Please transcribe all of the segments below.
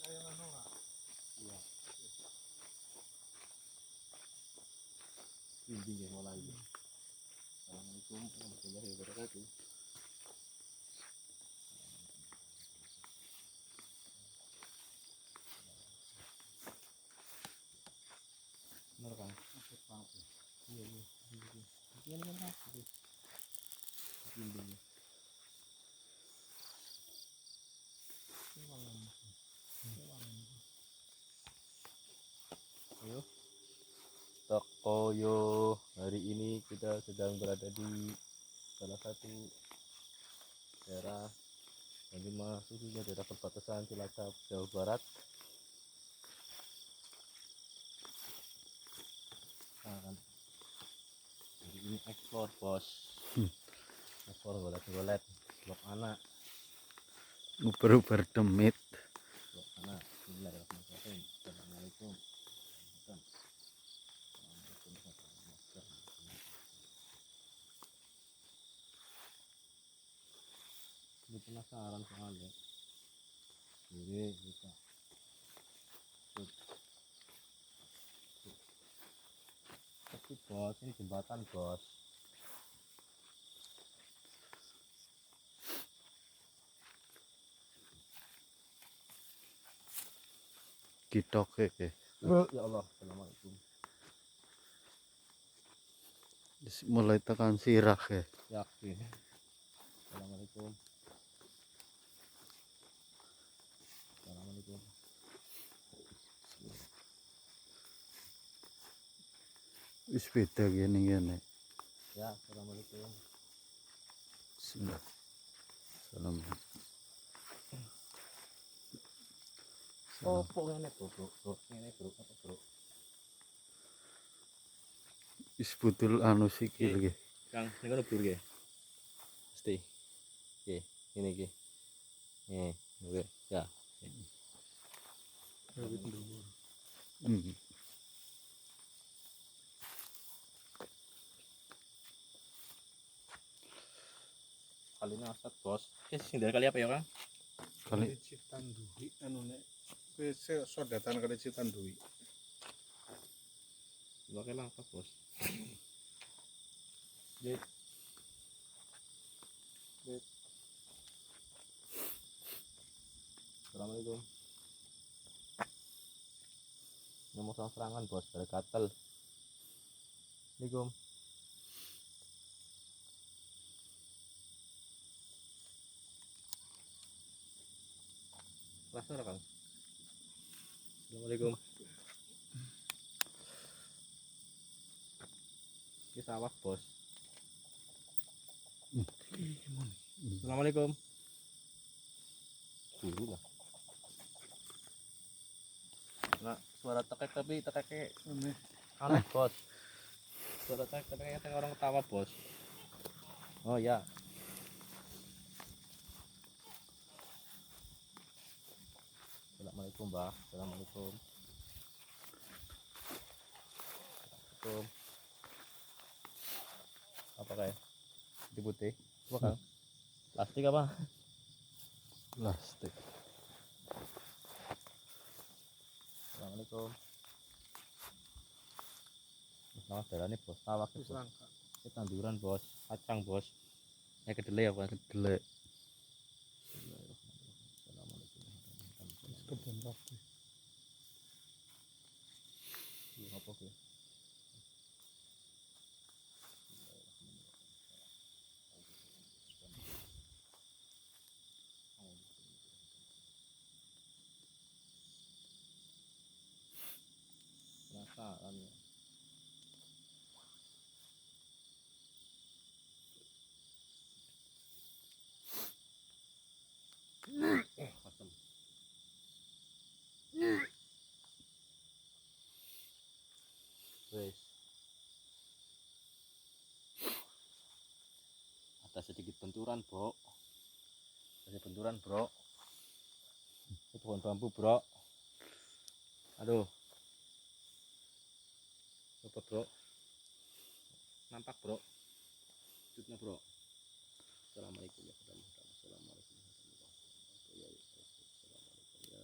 Iya. Bimbing yang mulai. Assalamualaikum warahmatullahi wabarakatuh. Benar kan? Iya iya. Iya kan Pak? Bimbing. Ayo. Tokoyo, hari ini kita sedang berada di salah satu daerah Banyumas, khususnya daerah perbatasan Cilacap, Jawa Barat. Nah, kan. Hari ini explore bos, explore golet-golet, blok anak, Uber demit. blok anak. Bismillahirrahmanirrahim. Assalamualaikum. Ini penasaran soalnya. Jadi kita tapi bos, ini jembatan bos. Kitoke ke. Ya Allah, assalamualaikum. Mulai tekan sirah ke. Yakin. Assalamualaikum. Assalamualaikum. Wis beda gini. Ya, assalamualaikum. Bismillah. Salam. Oh, kok ngene bro, ngene bro, apa bro? Wis budul anu sikil ge. Kang, ini kan bro ge. Mesti. Oke, ini ge. Oke, ya. Kali ini asap bos. Dari kali apa ya Kang? Kali Citanduwi anu nek wis sodatan kali Citanduwi. Pakai langkah bos. Dit. Assalamualaikum. Nomor serangan bos, dari gatel. Assalamualaikum. Rasa Kang. Assalamualaikum. Ini sawah bos. Assalamualaikum. Dulu lah. Nah, suara tekek tapi tekeknya aneh bos. Suara tekek tapi kayak orang ketawa bos. Oh ya. Assalamualaikum Mbak. Assalamualaikum. Assalamualaikum. Apa kayak? Di putih. Apa Kang? Plastik apa? plastik. Assalamualaikum. Selamat jalan nih bos. Sawah bos. Ini tanduran bos. Kacang bos. Kedelai apa? Kedelai. Assalamualaikum. Kebun roti. Apa ke? Penasaran ya. Asem. Wes. Ada sedikit benturan, Bro. Ada benturan, Bro. Itu pohon bambu, Bro. Aduh. Apa, Bro? Nampak, Bro. Jutnya, Bro. Assalamualaikum warahmatullahi wabarakatuh. Assalamualaikum warahmatullahi wabarakatuh. Assalamualaikum ya.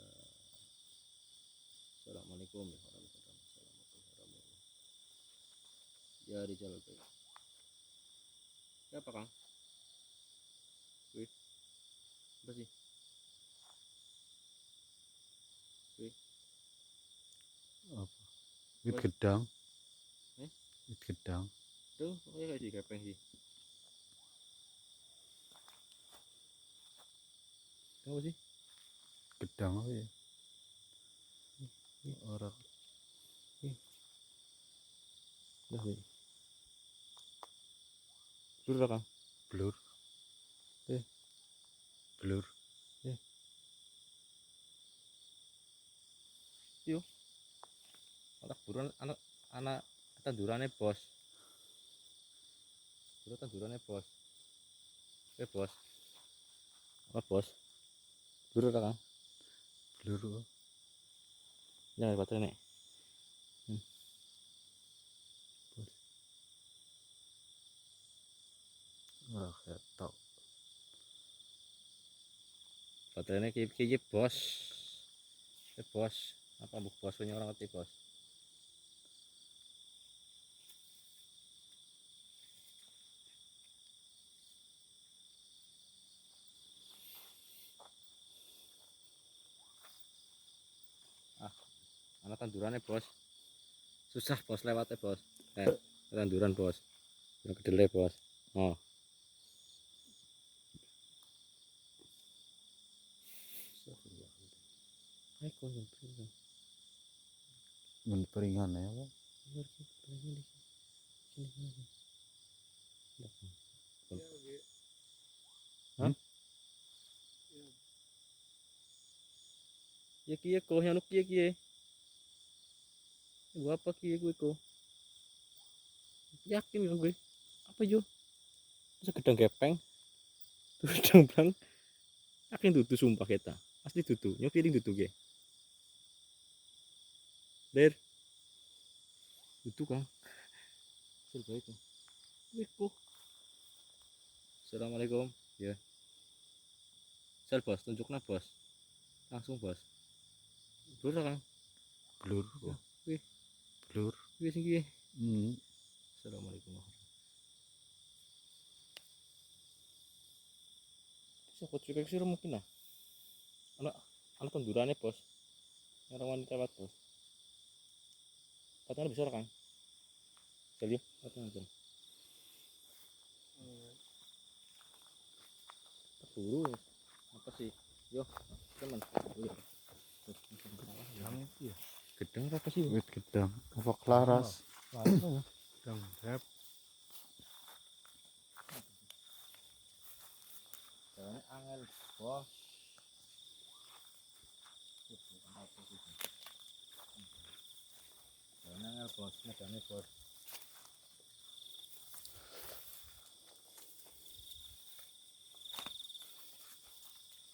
Assalamualaikum warahmatullahi wabarakatuh. Ya Rizal baik. Ya apa Kang? Wih, apa sih? Wih, Apa? Wit gedang. Eh? Wit gedang. tuh kayak sih kepeng sih. Apa sih? Gedang apa ya? Orang. Dah wih. Sudah Kang. Blur. Eh. Blur. Yo. Anak buruan anak tandurane bos. Buru tandurane bos. Bos. Apa bos? Buru Kang. Blur. Apa? Ya baterai nek. Ora ketok. Baterainya kayak bos. Bos. Apa bu bos punya orang ngerti bos. Anak tandurannya bos. Susah bos lewatnya bos. Tanduran bos. Yang kedelai bos. Oh. Men peringan ya, Pak. Hah? Ya kiye ko yang kiye. Gua apa kiye gue ko? Yakin ya gue. Apa jo? Masa gedang gepeng. Tuh gedang blang. Yakin tuh sumpah kita. Asli tuh. Nyok piring tuh ge. Der. Tuh Kang. Baik Kang. Wiko. Assalamualaikum. Ya. Sel bos, tunjuknya bos. Langsung bos. Blur Kang. Blur. Wih. Blur. Wih sing Hmm. Assalamualaikum. Siapa juga sih mungkin lah. Anak tandurannya bos. Yang wanita lewat bos. Katanya besar kan? Jadi katanya buru apa sih? Yo teman. Yang itu ya. Gedang apa sih? Wit gedang. Apa kelaras? Gedang dep. Jangan angel bos. Jangan angel bos, medane bos.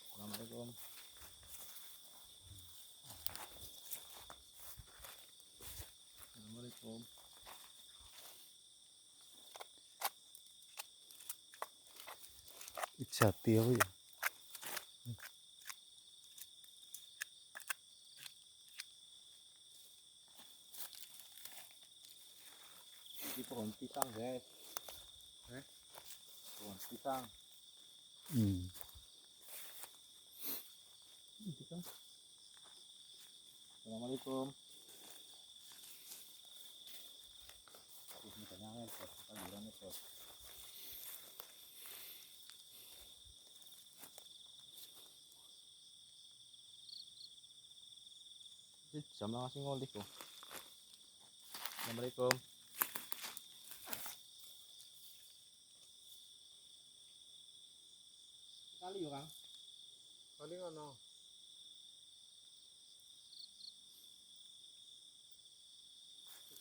Assalamualaikum. Assalamualaikum. Jati apa ya? Di pohon pisang guys. Pohon pisang. Hmm. Pisang. Assalamualaikum. Medane angel bos, tandurannya bos. Jam langsung ngolih kok. Assalamualaikum. Kali yuk Kang. Paling ono.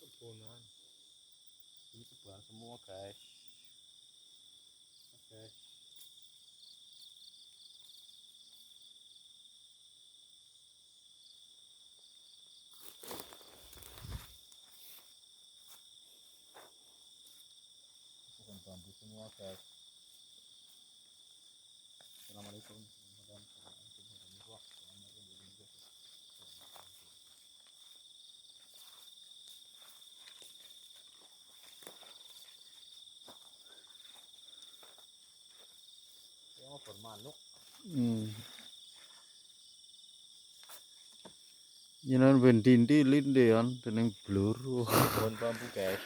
Kebonan. Ini kebuang semua guys. Oke. Bukan bambu semua guys. Assalamualaikum. Jenengan ben dintilin dean dening blur. Pohon bambu guys.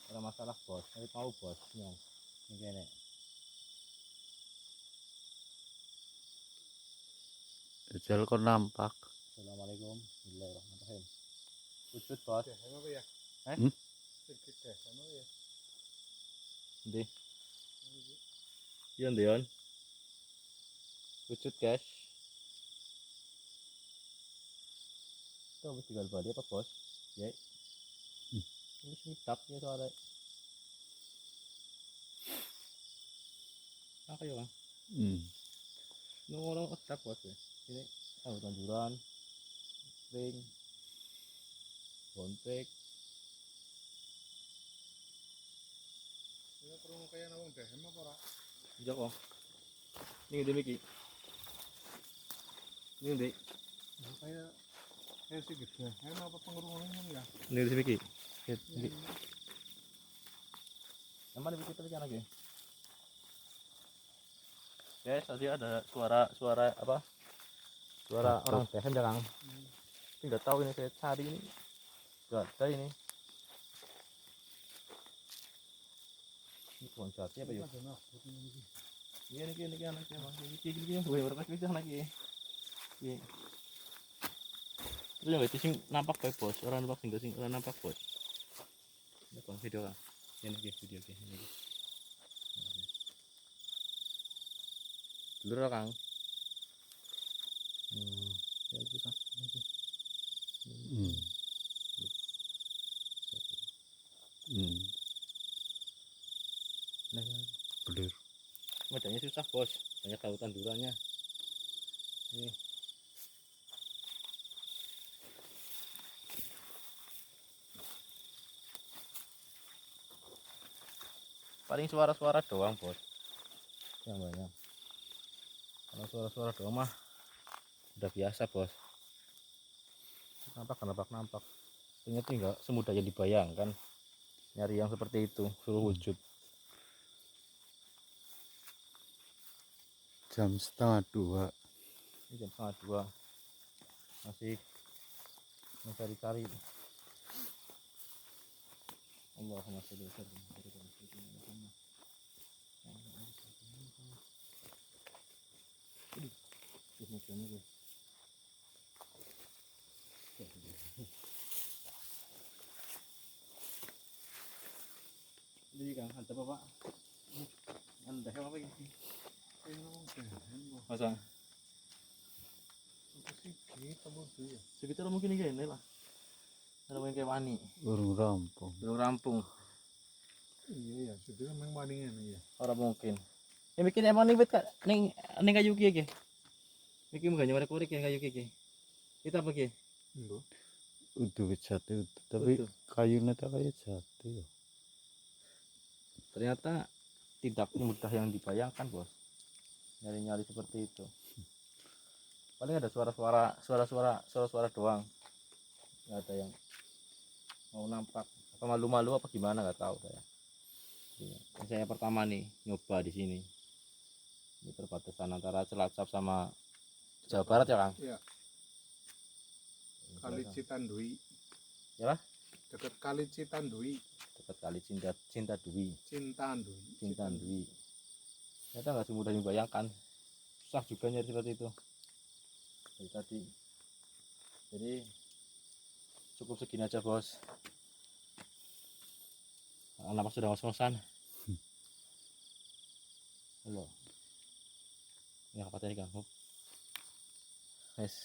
Ada masalah bos, saya tahu bos. Nyong. Ini. Jajal kok nampak. Assalamualaikum. Bismillahirrahmanirrahim. Wujud bos. Apa ya? Hmm? Sedikit deh, apa ya? Ndi. Iya Ndion. Wujud guys. Tuh mesti tinggal balik apa bos? Ya. Ini sedap ya soalnya. Apa ya bang? Nunggu sedap bos ya. Ini tahu tanduran, ring, bontek. Ini perlu kayak nawang deh, emang apa? Iya kok. Ini gede Miki. Ini gede. Kayak sih gitu. Emang apa pengurungan ya? Ini gede Miki. Ini. Yang mana Miki tadi lagi? Guys, tadi ada suara apa? Suara orang BSM ya Kang. Tapi nggak tahu ini saya cari ini. Nggak ada ini. Ini pohon jati apa ya? Iya ini anaknya bang. Ini gue berapa kali anaknya. Iya. Itu yang itu sing nampak baik bos. Orang nampak sing orang nampak bos. Ini bang video kan. Ini video ini. Dulu Kang. Ya susah. Nah, Blur. medanya susah bos, banyak tahu tandurannya. Nih. Paling suara-suara doang bos, yang banyak. Kalau suara-suara doang mah udah biasa bos. Nampak. Ternyata nggak semudah yang dibayangkan. Nyari yang seperti itu, suruh wujud. Jam 1:30. Ini jam 1:30 masih mencari-cari. Allahumma sholli wa sallim ala Muhammad. Ini kan ada apa pak? Anda apa ini? Masa? Sekitar mungkin ini lah. Ada main kayak wani. Urung rampung. Belum rampung. Iya, sudah memang maningan ya. Orang mungkin. Ya bikin emang nih bet kak, neng kayu kiki. Bikin gak nyawa korek yang kayu kiki. Kita apa ki? Udah jati udah. Tapi Utuh. kayunya tak kayak jati ya. Ternyata tidak mudah yang dibayangkan bos. Nyari-nyari seperti itu. Paling ada suara-suara doang. Nggak ada yang mau nampak. Apa malu-malu apa gimana nggak tahu saya. Iya. Saya pertama nih nyoba di sini. Ini perbatasan antara Cilacap sama Jawa Barat ya Kang? Iya. Kali Citandui. Ya lah? Dekat Kali Citandui. Dekat kali Cinta Dwi. Cintandui. Ternyata nggak semudah yang dibayangkan. Susah juga nyari seperti itu. Dari tadi. Jadi cukup segini aja bos. Napas sudah ngos-ngosan. Halo. Ya apa tadi Kang? Yes.